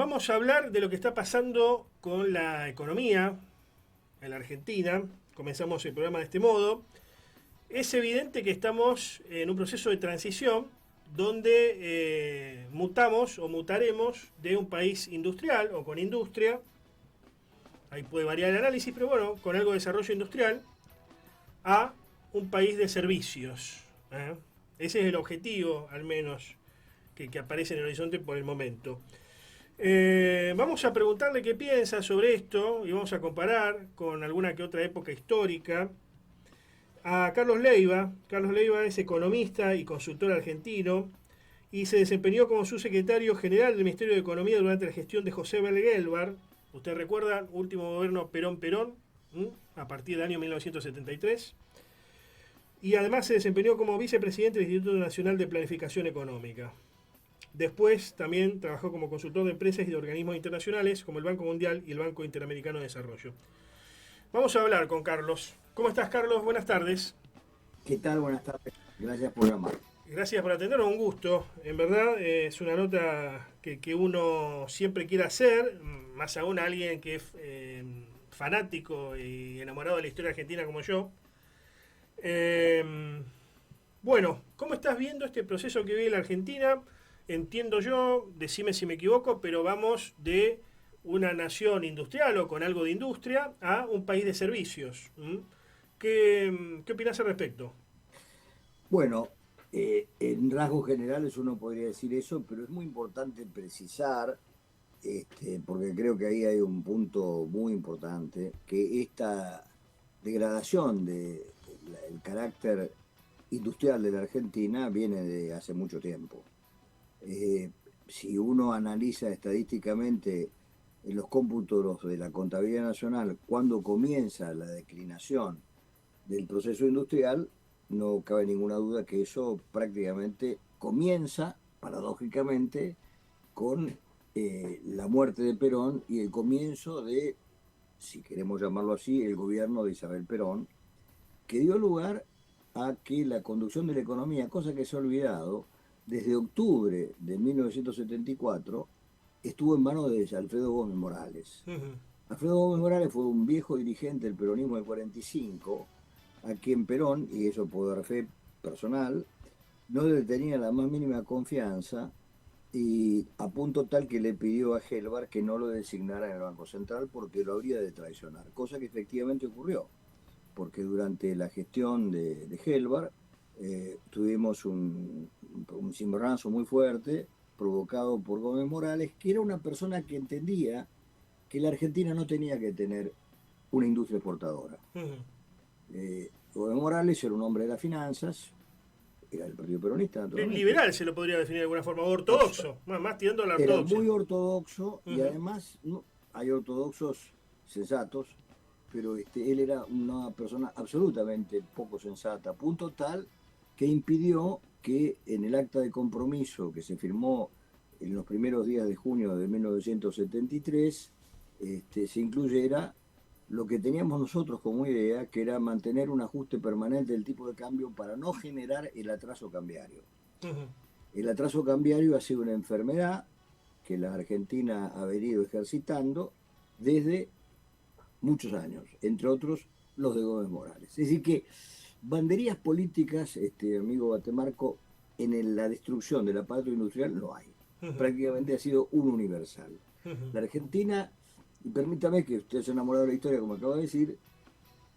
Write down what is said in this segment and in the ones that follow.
vamos a hablar de lo que está pasando con la economía en la Argentina. Comenzamos el programa de este modo. Es evidente que estamos en un proceso de transición donde mutamos o mutaremos de un país industrial o con industria, ahí puede variar el análisis, pero bueno, con algo de desarrollo industrial, a un país de servicios. ¿eh? Ese es el objetivo, al menos, que aparece en el horizonte por el momento. Vamos a preguntarle qué piensa sobre esto y vamos a comparar con alguna que otra época histórica a Carlos Leiva. Carlos Leiva es economista y consultor argentino y se desempeñó como subsecretario general del Ministerio de Economía durante la gestión de José Belgelbar. Usted recuerda, último gobierno Perón-Perón, a partir del año 1973. Y además se desempeñó como vicepresidente del Instituto Nacional de Planificación Económica. Después también trabajó como consultor de empresas y de organismos internacionales como el Banco Mundial y el Banco Interamericano de Desarrollo. Vamos a hablar con Carlos. ¿Cómo estás, Carlos? Buenas tardes. ¿Qué tal? Buenas tardes. Gracias por llamar. Gracias por atendernos, un gusto. En verdad es una nota que uno siempre quiere hacer, más aún a alguien que es fanático y enamorado de la historia argentina como yo. Bueno, ¿cómo estás viendo este proceso que vive la Argentina? Entiendo yo, decime si me equivoco, pero vamos de una nación industrial o con algo de industria a un país de servicios. ¿Qué opinás al respecto? Bueno, en rasgos generales uno podría decir eso, pero es muy importante precisar, porque creo que ahí hay un punto muy importante, que esta degradación del carácter industrial de la Argentina viene de hace mucho tiempo. Si uno analiza estadísticamente en los cómputos de la contabilidad nacional cuando comienza la declinación del proceso industrial, no cabe ninguna duda que eso prácticamente comienza, paradójicamente, con la muerte de Perón y el comienzo de, si queremos llamarlo así, el gobierno de Isabel Perón, que dio lugar a que la conducción de la economía, cosa que se ha olvidado, desde octubre de 1974 estuvo en manos de Alfredo Gómez Morales. Alfredo Gómez Morales fue un viejo dirigente del peronismo del 45, a quien Perón, y eso puedo dar fe personal, no le tenía la más mínima confianza, y a punto tal que le pidió a Gelbar que no lo designara en el Banco Central porque lo habría de traicionar, cosa que efectivamente ocurrió, porque durante la gestión de Gelbar tuvimos un cimbronazo muy fuerte provocado por Gómez Morales, que era una persona que entendía que la Argentina no tenía que tener una industria exportadora. Gómez Morales era un hombre de las finanzas, era del Partido Peronista, naturalmente. Liberal se lo podría definir de alguna forma, ortodoxo, más tirando a la Era ortodoxia. muy ortodoxo y además hay ortodoxos sensatos, pero él era una persona absolutamente poco sensata, punto tal que impidió que en el acta de compromiso que se firmó en los primeros días de junio de 1973 se incluyera lo que teníamos nosotros como idea, que era mantener un ajuste permanente del tipo de cambio para no generar el atraso cambiario. El atraso cambiario ha sido una enfermedad que la Argentina ha venido ejercitando desde muchos años, entre otros los de Gómez Morales. Es decir que banderías políticas, amigo Batemarco, en la destrucción del aparato industrial no hay. Prácticamente ha sido un universal. La Argentina, y permítame que usted se enamorado de la historia, como acabo de decir,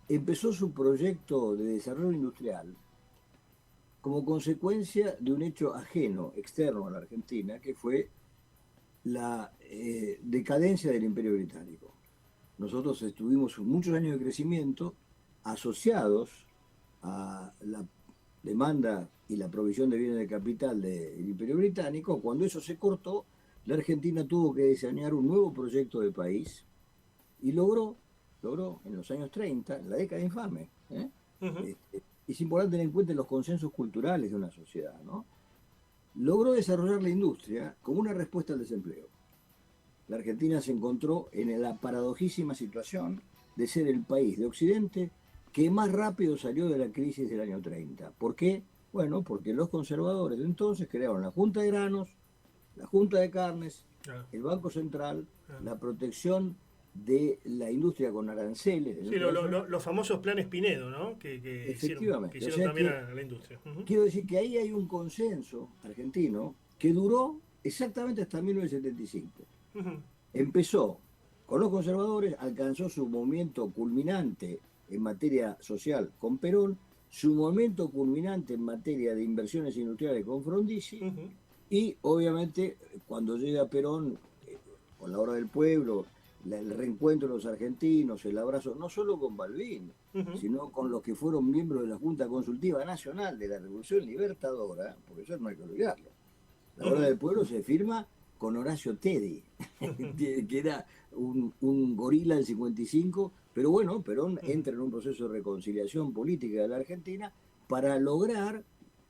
empezó su proyecto de desarrollo industrial como consecuencia de un hecho ajeno, externo a la Argentina, que fue la decadencia del Imperio Británico. Nosotros estuvimos muchos años de crecimiento asociados a la demanda y la provisión de bienes de capital del Imperio Británico. Cuando eso se cortó, la Argentina tuvo que diseñar un nuevo proyecto de país y logró en los años 30, en la década infame, es importante tener en cuenta los consensos culturales de una sociedad, ¿no? Logró desarrollar la industria como una respuesta al desempleo. La Argentina se encontró en la paradojísima situación de ser el país de Occidente que más rápido salió de la crisis del año 30. ¿Por qué? Bueno, porque los conservadores de entonces crearon la Junta de Granos, la Junta de Carnes, Claro. el Banco Central, Claro. la protección de la industria con aranceles. Sí, los famosos planes Pinedo, ¿no? Que Efectivamente. O hicieron sea también que a la industria. Ujú. quiero decir que ahí hay un consenso argentino que duró exactamente hasta 1975. Ujú. Empezó con los conservadores, alcanzó su momento culminante en materia social con Perón, su momento culminante en materia de inversiones industriales con Frondizi, Ujú. y obviamente cuando llega Perón, con la hora del pueblo, el reencuentro de los argentinos, el abrazo, no solo con Balbín, Ujú. sino con los que fueron miembros de la Junta Consultiva Nacional de la Revolución Libertadora, porque eso no hay que olvidarlo. La hora Ujú. del pueblo se firma con Horacio Teddy, que era un gorila del 55, pero bueno, Perón Ujú. entra en un proceso de reconciliación política de la Argentina para lograr,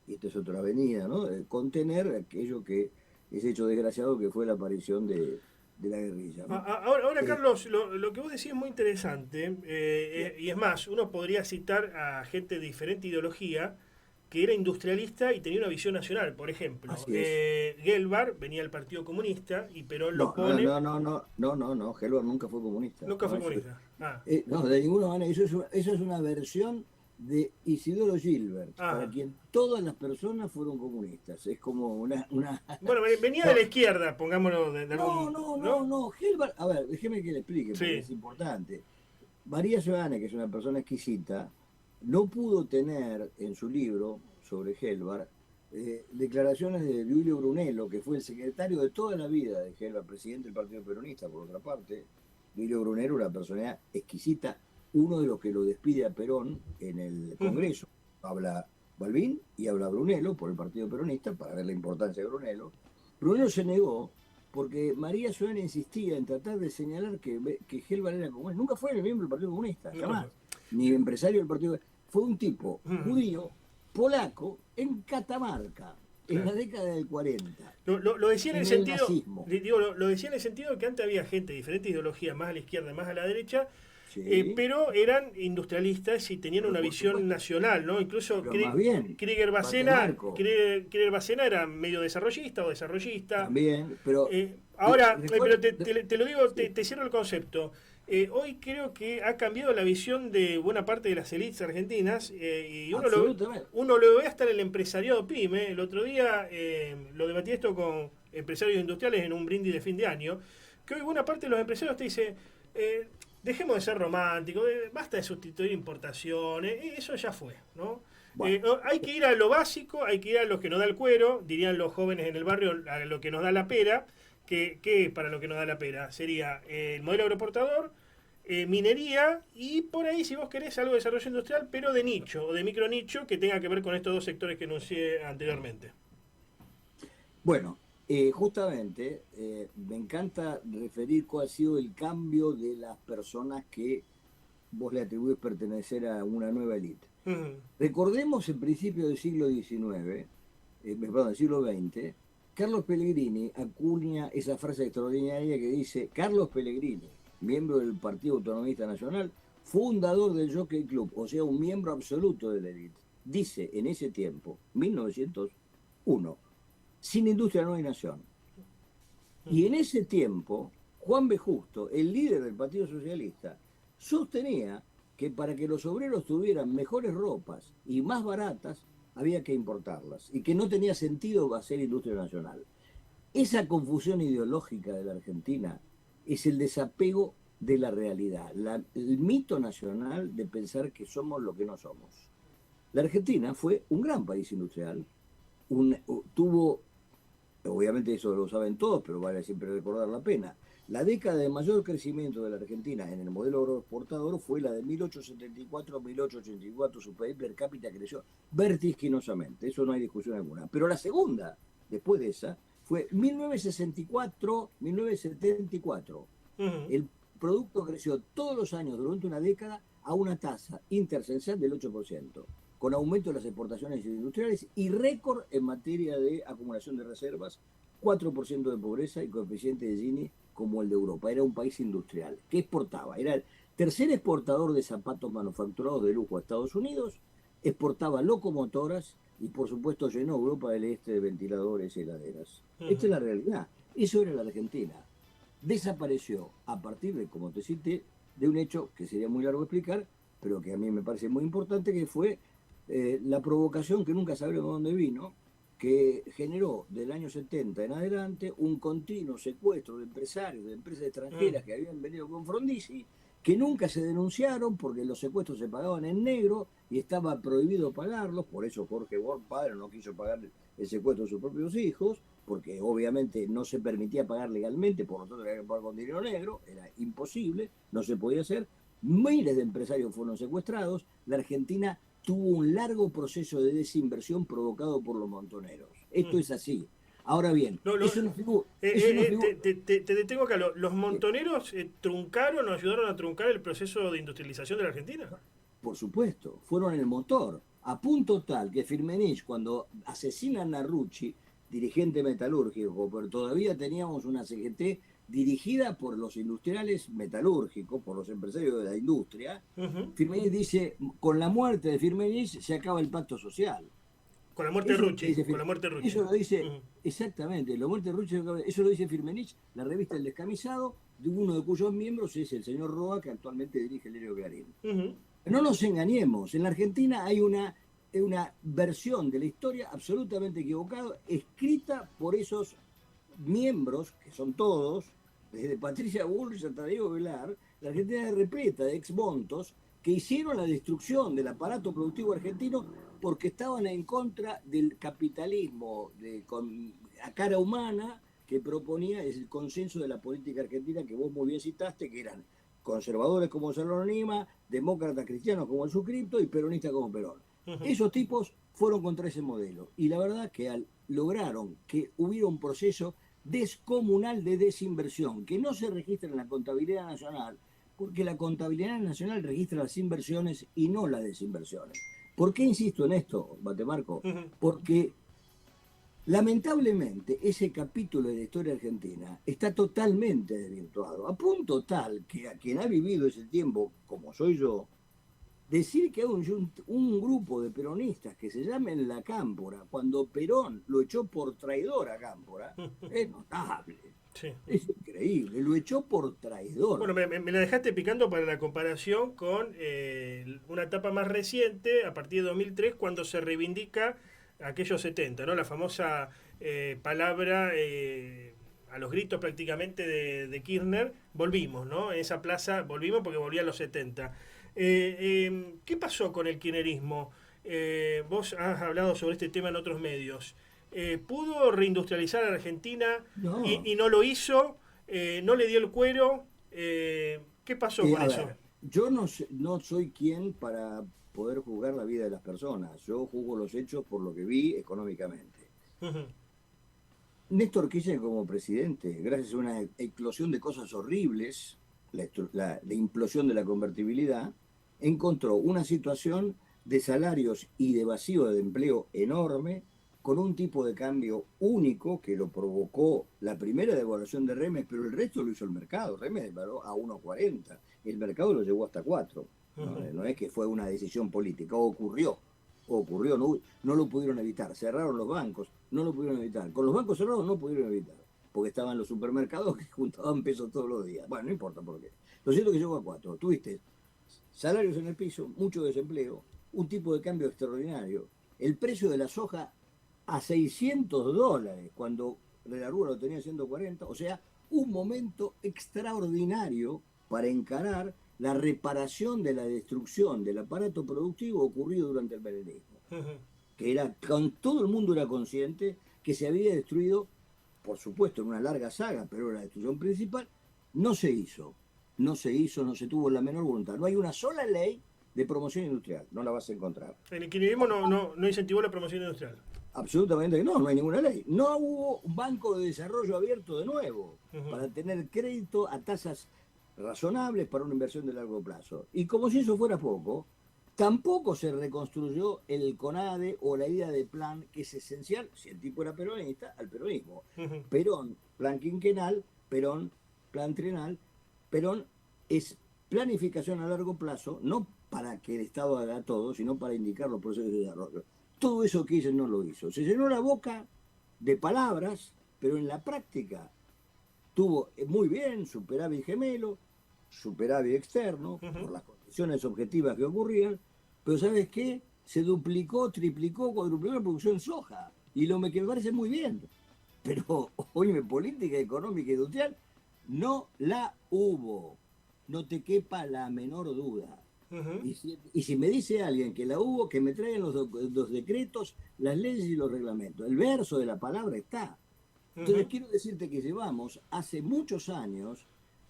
y esta es otra avenida, ¿no? Contener aquello que, ese hecho desgraciado que fue la aparición de la guerrilla, ¿no? Ahora, Eh, Carlos, lo que vos decís es muy interesante, Bien. y es más, uno podría citar a gente de diferente ideología que era industrialista y tenía una visión nacional. Por ejemplo, Así es. Gelbar venía del Partido Comunista y Perón lo No, no, pone, no, no, no, no, no, no, Gelbar nunca fue comunista. nunca No, fue eso es, comunista. Ah, no, de ninguna manera. Eso es una versión de Isidoro Gilbert, para ah. quien todas las personas fueron comunistas. Es como una... Bueno, venía de No, la izquierda, pongámoslo de no, algún, no, no, ¿no? no. Gilbert, a ver, déjeme que le explique, porque Sí. es importante. María Soane, que es una persona exquisita, no pudo tener en su libro sobre Gelbar declaraciones de Giulio Brunello, que fue el secretario de toda la vida de Gelbar, presidente del Partido Peronista, por otra parte. Giulio Brunello, una personalidad exquisita, uno de los que lo despide a Perón en el Ujú. Congreso. Habla Balbín y habla Brunello por el Partido Peronista, para ver la importancia de Brunello. Brunello se negó porque María Soana insistía en tratar de señalar que Gelbar era comunista. Nunca fue miembro del Partido Comunista, Nunca fue. jamás. Ni empresario del Partido Comunista. Fue un tipo Ujú. judío, polaco, en Catamarca, en Claro. la década del 40, Lo decía en el en el sentido, nazismo. digo, lo decía en el sentido de que antes había gente de diferentes ideologías, más a la izquierda, más a la derecha, Sí, pero eran industrialistas y tenían pero una por visión supuesto. nacional, ¿no? Incluso Pero más bien, Batemarco Krieger Bacena era medio desarrollista o desarrollista. también, pero Pero recuerda, te lo digo, sí, te cierro el concepto. Hoy creo que ha cambiado la visión de buena parte de las élites argentinas, y absolutamente. uno lo ve hasta en el empresariado PYME. El otro día lo debatí esto con empresarios industriales en un brindis de fin de año, que hoy buena parte de los empresarios te dice, dejemos de ser románticos, basta de sustituir importaciones, eso ya fue, ¿no? Bueno, Hay que ir a lo básico, hay que ir a lo que nos da el cuero, dirían los jóvenes en el barrio, a lo que nos da la pera. Que para lo que nos da la pera sería el modelo agroportador, minería y por ahí, si vos querés, algo de desarrollo industrial, pero de nicho o de micro nicho que tenga que ver con estos dos sectores que enuncié anteriormente. bueno, justamente me encanta referir cuál ha sido el cambio de las personas que vos le atribuís pertenecer a una nueva élite. Ujú. Recordemos el principio del siglo XIX, perdón, del siglo XX, Carlos Pellegrini acuña esa frase extraordinaria que dice: Carlos Pellegrini, miembro del Partido Autonomista Nacional, fundador del Jockey Club, o sea, un miembro absoluto de la élite, dice en ese tiempo, 1901, sin industria no hay nación. Y en ese tiempo, Juan B. Justo, el líder del Partido Socialista, sostenía que para que los obreros tuvieran mejores ropas y más baratas, había que importarlas y que no tenía sentido hacer industria nacional. Esa confusión ideológica de la Argentina es el desapego de la realidad, el mito nacional de pensar que somos lo que no somos. La Argentina fue un gran país industrial, tuvo, obviamente eso lo saben todos, pero vale siempre recordar la pena. La década de mayor crecimiento de la Argentina en el modelo agroexportador fue la de 1874 a 1884. Su PIB per cápita creció vertiginosamente, eso no hay discusión alguna. Pero la segunda, después de esa, fue 1964-1974. Ujú. El producto creció todos los años durante una década a una tasa intercensal del 8%, con aumento de las exportaciones industriales y récord en materia de acumulación de reservas, 4% de pobreza y coeficiente de Gini como el de Europa. Era un país industrial que exportaba, era el tercer exportador de zapatos manufacturados de lujo a Estados Unidos, exportaba locomotoras y por supuesto llenó Europa del Este de ventiladores y heladeras. Esta Ujú. es la realidad. Eso era la Argentina. Desapareció a partir de, como te cité, de un hecho que sería muy largo explicar, pero que a mí me parece muy importante, que fue la provocación que nunca sabremos de dónde vino, que generó del año 70 en adelante un continuo secuestro de empresarios, de empresas extranjeras que habían venido con Frondizi, que nunca se denunciaron porque los secuestros se pagaban en negro y estaba prohibido pagarlos, por eso Jorge Born, padre, no quiso pagar el secuestro de sus propios hijos, porque obviamente no se permitía pagar legalmente, por lo tanto había que pagar con dinero negro, era imposible, no se podía hacer. Miles de empresarios fueron secuestrados, la Argentina tuvo un largo proceso de desinversión provocado por los montoneros. Esto es así. Ahora bien, eso no figura. Te detengo acá. ¿Los montoneros truncaron o ayudaron a truncar el proceso de industrialización de la Argentina? Por supuesto, fueron el motor. A punto tal que Firmenich, cuando asesinan a Rucci, dirigente metalúrgico, pero todavía teníamos una CGT dirigida por los industriales metalúrgicos, por los empresarios de la industria, Firmenich dice, con la muerte de Firmenich se acaba el pacto social. Con la muerte de Rucci. Con la muerte de Rucci. Eso lo dice, exactamente, la muerte de Rucci, eso lo dice Firmenich, la revista El Descamisado, de uno de cuyos miembros es el señor Roa, que actualmente dirige el diario Clarín. No nos engañemos, en la Argentina hay una versión de la historia absolutamente equivocada, escrita por esos miembros, que son todos, desde Patricia Bullrich hasta Diego Velar, la Argentina es repleta de exmontos que hicieron la destrucción del aparato productivo argentino porque estaban en contra del capitalismo a cara humana que proponía el consenso de la política argentina que vos muy bien citaste, que eran conservadores como Salón Lima, demócratas cristianos como el Suscripto y peronistas como Perón. Esos tipos fueron contra ese modelo y la verdad que lograron que hubiera un proceso descomunal de desinversión que no se registra en la contabilidad nacional, porque la contabilidad nacional registra las inversiones y no las desinversiones. ¿Por qué insisto en esto, Batemarco? Porque lamentablemente ese capítulo de la historia argentina está totalmente desvirtuado, a punto tal que a quien ha vivido ese tiempo, como soy yo, decir que hay un grupo de peronistas que se llamen La Cámpora, cuando Perón lo echó por traidor a Cámpora, es notable. Sí. Es increíble, lo echó por traidor. Bueno, me la dejaste picando para la comparación con una etapa más reciente, a partir de 2003, cuando se reivindica aquellos 70, ¿no? La famosa palabra, a los gritos prácticamente de Kirchner, volvimos, ¿no? En esa plaza volvimos porque volvía a los 70. ¿Qué pasó con el kirchnerismo? Vos has hablado sobre este tema en otros medios. ¿Pudo reindustrializar a la Argentina y no lo hizo? ¿No le dio el cuero? ¿Qué pasó con eso? Yo no soy quien para poder juzgar la vida de las personas. Yo juzgo los hechos por lo que vi económicamente. Néstor Kirchner como presidente, gracias a una eclosión de cosas horribles, la implosión de la convertibilidad, encontró una situación de salarios y de vacío de empleo enorme, con un tipo de cambio único que lo provocó la primera devaluación de Remes, pero el resto lo hizo el mercado. Remes devaluó a 1,40, el mercado lo llevó hasta 4. No es que fue una decisión política, ocurrió, no lo pudieron evitar, cerraron los bancos, no lo pudieron evitar. Con los bancos cerrados no pudieron evitar, porque estaban los supermercados que juntaban pesos todos los días. Bueno, no importa por qué. Lo cierto es que llegó a 4. Tuviste salarios en el piso, mucho desempleo, un tipo de cambio extraordinario, el precio de la soja a $600, cuando de la Rúa lo tenía 140, o sea, un momento extraordinario para encarar la reparación de la destrucción del aparato productivo ocurrido durante el menemismo. Que era, todo el mundo era consciente que se había destruido, por supuesto, en una larga saga, pero la destrucción principal no se hizo, no se tuvo la menor voluntad. No hay una sola ley de promoción industrial, no la vas a encontrar. El kirchnerismo no incentivó la promoción industrial. Absolutamente que no hay ninguna ley. No hubo un banco de desarrollo abierto de nuevo para tener crédito a tasas razonables para una inversión de largo plazo. Y como si eso fuera poco, tampoco se reconstruyó el CONADE o la idea de plan, que es esencial, si el tipo era peronista, al peronismo. Perón, plan quinquenal, Perón, plan trienal. Perón es planificación a largo plazo, no para que el Estado haga todo, sino para indicar los procesos de desarrollo. Todo eso Kirchner no lo hizo. Se llenó la boca de palabras, pero en la práctica tuvo muy bien superávit gemelo, superávit externo, por las condiciones objetivas que ocurrían, pero ¿sabes qué? Se duplicó, triplicó, cuadruplicó la producción en soja, y lo que me parece muy bien. Pero, oye, política económica y industrial no la hubo. No te quepa la menor duda. Y si me dice alguien que la hubo, que me traigan los decretos, las leyes y los reglamentos. El verso de la palabra está. Entonces quiero decirte que llevamos hace muchos años,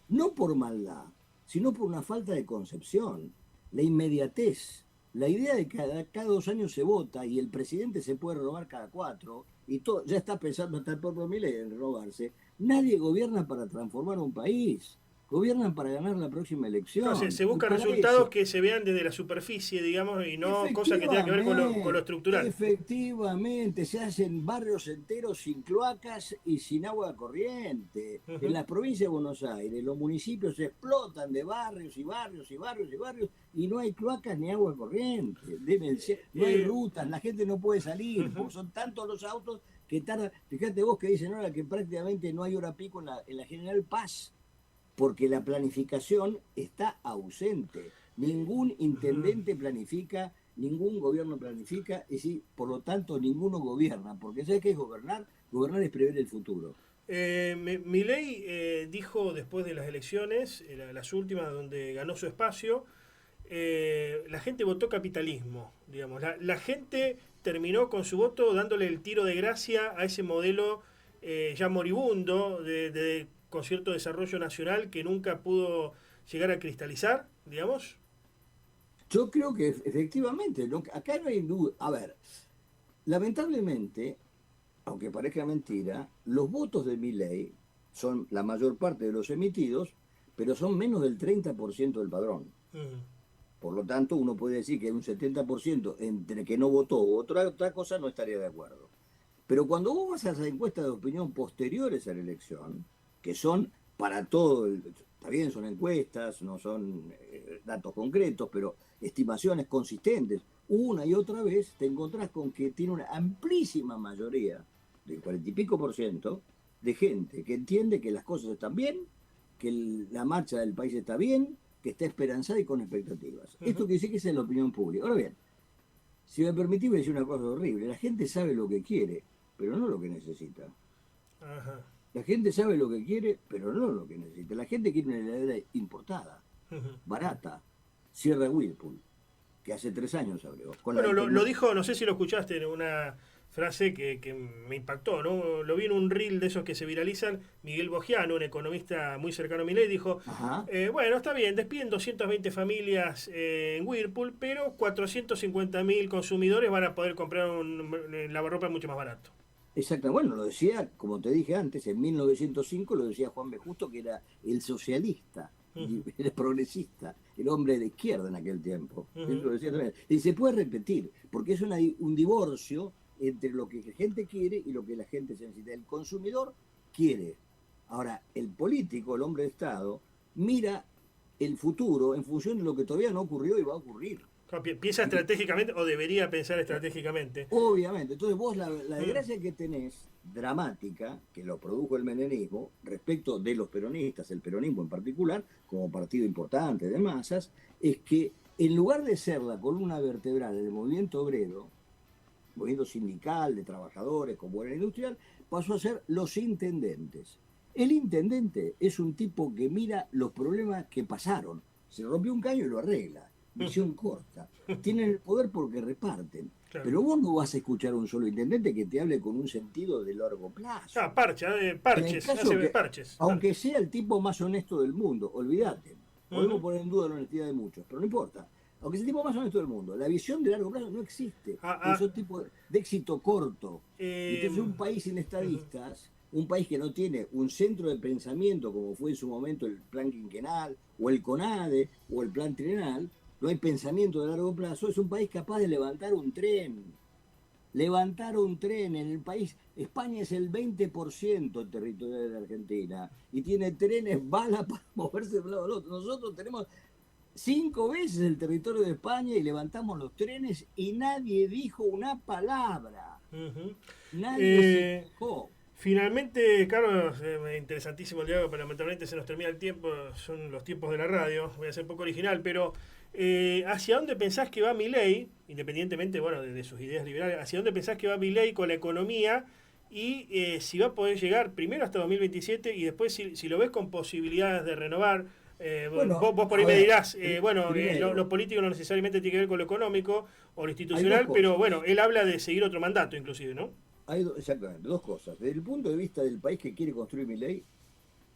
no por maldad, sino por una falta de concepción, la inmediatez, la idea de que cada 2 años se vota y el presidente se puede robar cada 4, y todo, ya está pensando hasta el propio Milei en robarse. Nadie gobierna para transformar un país, gobiernan para ganar la próxima Claro, elección. se Y buscan para resultados eso, que se vean desde la superficie, digamos, y no cosas que tengan que ver con lo efectivamente, estructural. efectivamente, se hacen barrios enteros sin cloacas y sin agua corriente. En Ujú. la provincia de Buenos Aires, los municipios se explotan de barrios y barrios y barrios y barrios y no hay cloacas ni agua corriente. No hay Eh, rutas, la gente no puede salir ujú. porque son tantos los autos que tarda. Fíjate vos que dicen ahora que prácticamente no hay hora pico en la General Paz porque la planificación está ausente. Ningún intendente planifica, ningún gobierno planifica, y por lo tanto ninguno gobierna, porque ¿sabes qué es gobernar? Gobernar es prever el futuro. Milei dijo después de las elecciones, las últimas donde ganó su espacio, la gente votó capitalismo, digamos. La gente terminó con su voto dándole el tiro de gracia a ese modelo ya moribundo con cierto desarrollo nacional que nunca pudo llegar a cristalizar, digamos. Yo creo que efectivamente, acá no hay duda. A ver, lamentablemente, aunque parezca mentira, los votos de Milei son la mayor parte de los emitidos, pero son menos del 30% del padrón. Mm. Por lo tanto, uno puede decir que un 70% entre que no votó u otra cosa no estaría de acuerdo. Pero cuando vos vas a esas encuestas de opinión posteriores a la elección, que son para todo, está bien, son encuestas, no son datos concretos, pero estimaciones consistentes, una y otra vez te encontrás con que tiene una amplísima mayoría, del 40 y pico por ciento, de gente que entiende que las cosas están bien, que la marcha del país está bien, que está esperanzada y con expectativas. Esto Ujú. quiere decir que esa es la opinión pública. Ahora bien, si me permitís, voy a decir una cosa horrible. La gente sabe lo que quiere, pero no lo que necesita. Ajá. La gente sabe lo que quiere, pero no lo que necesita. La gente quiere una heladera importada, Ujú. barata, Sierra Whirlpool, que hace 3 años abrió, con Bueno, la lo tecnología. dijo, no sé si lo escuchaste en una frase que me impactó, ¿no? Lo vi en un reel de esos que se viralizan. Miguel Bogiano, un economista muy cercano a Milei, dijo, Ajá, bueno, está bien, despiden 220 familias en Whirlpool, pero 450.000 consumidores van a poder comprar un lavarropa mucho más barato. exacto. Bueno, lo decía, como te dije antes, en 1905 lo decía Juan B. Justo, que era el socialista, Ujú, el progresista, el hombre de izquierda en aquel tiempo. Él ujú. lo decía también. Y se puede repetir, porque es un divorcio entre lo que la gente quiere y lo que la gente se necesita. El consumidor quiere. Ahora, el político, el hombre de Estado, mira el futuro en función de lo que todavía no ocurrió y va a ocurrir. Claro, piensa Y estratégicamente o debería pensar estratégicamente. obviamente, entonces vos la Mm. desgracia que tenés, dramática, que lo produjo el menemismo, respecto de los peronistas, el peronismo en particular, como partido importante de masas, es que en lugar de ser la columna vertebral del movimiento obrero, movimiento sindical, de trabajadores, como era industrial, pasó a ser los intendentes. El intendente es un tipo que mira los problemas que pasaron. Se rompió un caño y lo arregla. Ujú. Visión corta. Tienen el poder porque reparten. Claro. Pero vos no vas a escuchar a un solo intendente que te hable con un sentido de largo plazo. Ah, En el parches, caso hace que, parches, aunque parches. sea el tipo más honesto del mundo, olvídate, podemos Ujú. poner en duda la honestidad de muchos, pero no importa. Aunque sea el tipo más honesto del mundo, la visión de largo plazo no existe, Ah, porque ah, son tipos de éxito corto. Y entonces em, un país sin ujú. estadistas, un país que no tiene un centro de pensamiento como fue en su momento el plan quinquenal, o el CONADE, o el plan trienal, no hay pensamiento de largo plazo, es un país capaz de levantar un tren en el país. España es el 20% del territorio de la Argentina y tiene trenes, balas para moverse de un lado al otro. Nosotros tenemos 5 veces el territorio de España y levantamos los trenes y nadie dijo una palabra. Ujú. Nadie se Eh, quejó. Finalmente, Carlos, interesantísimo el diálogo, pero lamentablemente se nos termina el tiempo, son los tiempos de la radio, voy a ser poco original, pero ¿hacia dónde pensás que va Milei, independientemente bueno, de sus ideas liberales, hacia dónde pensás que va Milei con la economía y si va a poder llegar primero hasta 2027 y después si lo ves con posibilidades de renovar? Bueno, Vos por ahí a me ver, dirás, primero, lo político no necesariamente tiene que ver con lo económico o lo hay dos institucional, pero cosas. bueno, él habla de seguir otro mandato inclusive, ¿no? Exactamente, dos cosas. Desde el punto de vista del país que quiere construir Milei,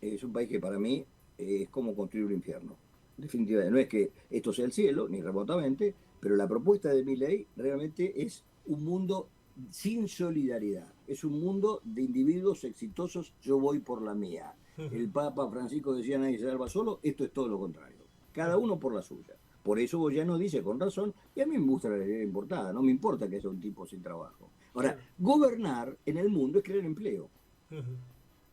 es un país que para mí es como construir un infierno. Definitivamente, no es que esto sea el cielo, ni remotamente, pero la propuesta de Milei realmente es un mundo sin solidaridad. Es un mundo de individuos exitosos, yo voy por la mía. El Papa Francisco decía nadie se salva solo, esto es todo lo contrario. Cada uno por la suya. Por eso Boyano dice con razón, y a mí me gusta la realidad importada, no me importa que sea un tipo sin trabajo. Ahora, Claro. gobernar en el mundo es crear empleo. Ujú.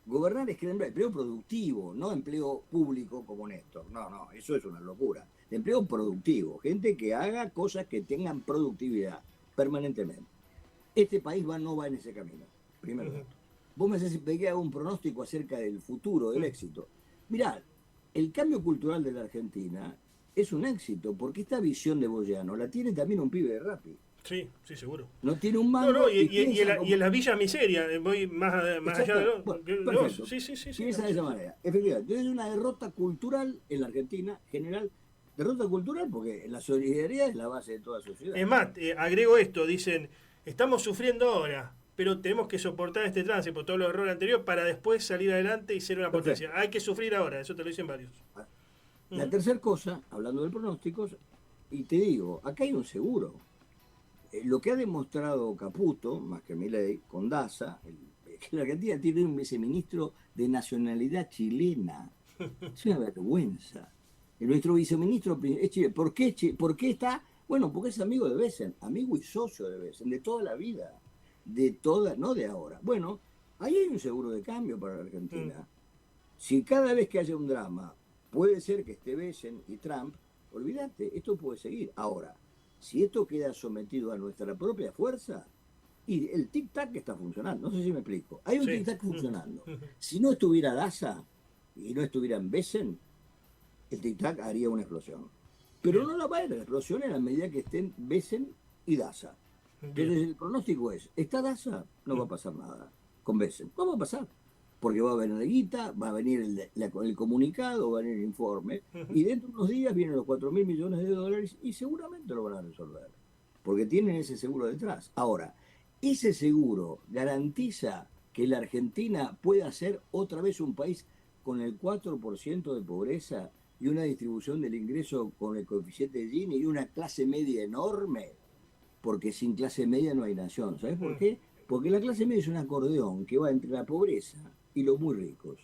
Gobernar es crear empleo productivo, no empleo público como Néstor. No, no, eso es una locura. Empleo productivo, gente que haga cosas que tengan productividad permanentemente. Este país no va en ese camino, primer Ujú. dato. Vos me decís, pegué un pronóstico acerca del futuro, del éxito. Mirá, el cambio cultural de la Argentina es un éxito, porque esta visión de Boyano la tiene también un pibe de Rappi. Sí, sí, seguro. No tiene un No, no, mango y piensa y en como... las villas miseria, voy más allá Exacto. Bueno, de vos. perfecto. Sí, sí, sí, sí, Piensa de esa manera. Efectivamente, es una derrota cultural en la Argentina general. Derrota cultural porque la solidaridad es la base de toda sociedad. Es más, agrego esto, dicen, estamos sufriendo ahora, pero tenemos que soportar este trance por todos los errores anteriores para después salir adelante y ser una potencia. Perfecto. Hay que sufrir ahora, eso te lo dicen varios. La Ujú. tercera cosa, hablando de pronósticos, y te digo, acá hay un seguro. Lo que ha demostrado Caputo, más que Milei, con Daza, que la Argentina tiene un viceministro de nacionalidad chilena. Es una vergüenza. Nuestro viceministro es Chile. ¿Por qué está? Bueno, porque es amigo de Besen, amigo y socio de Besen, de toda la vida. De toda, no de ahora. Bueno, ahí hay un seguro de cambio para la Mm. Argentina. Si cada vez que haya un drama puede ser que esté Besen y Trump, olvídate, esto puede seguir. Ahora, si esto queda sometido a nuestra propia fuerza, y el tic-tac está funcionando, no sé si me explico. Hay un Sí. tic-tac Ujú. funcionando. Ujú. Si no estuviera Daza y no estuviera en Besen, el tic-tac haría una explosión. Pero Bien, no la va a haber la explosión en la medida que estén Besen y Daza. bien. Entonces el pronóstico es, ¿está Daza? No va a pasar nada. Con Besen. No va a pasar. Porque va a venir la guita, va a venir el comunicado, va a venir el informe, Ujú. y dentro de unos días vienen los 4.000 millones de dólares y seguramente lo van a resolver. Porque tienen ese seguro detrás. Ahora, ese seguro garantiza que la Argentina pueda ser otra vez un país con el 4% de pobreza y una distribución del ingreso con el coeficiente de Gini y una clase media enorme, porque sin clase media no hay nación. ¿Sabes por Mm. qué? Porque la clase media es un acordeón que va entre la pobreza y los muy ricos.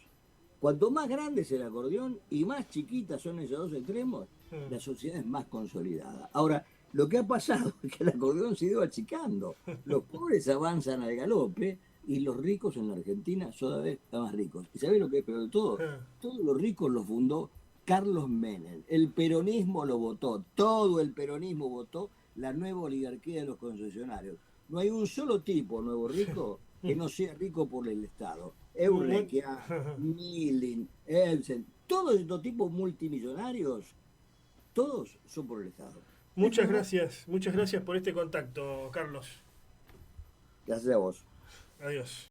Cuanto más grande es el acordeón y más chiquitas son esos dos extremos, Mm. la sociedad es más consolidada. Ahora, lo que ha pasado es que el acordeón se ha ido achicando. Los pobres avanzan al galope y los ricos en la Argentina son cada vez más ricos. ¿Y sabés lo que es peor de todo? Ah. Todos los ricos los fundó Carlos Menem. El peronismo lo votó, todo el peronismo votó la nueva oligarquía de los concesionarios. No hay un solo tipo nuevo rico que no sea rico por el Estado. Mu- Eureka, Milling, Elsen, todos estos tipos multimillonarios, todos son por el Estado. No hay problema. Muchas gracias por este contacto, Carlos. Gracias a vos. Adiós.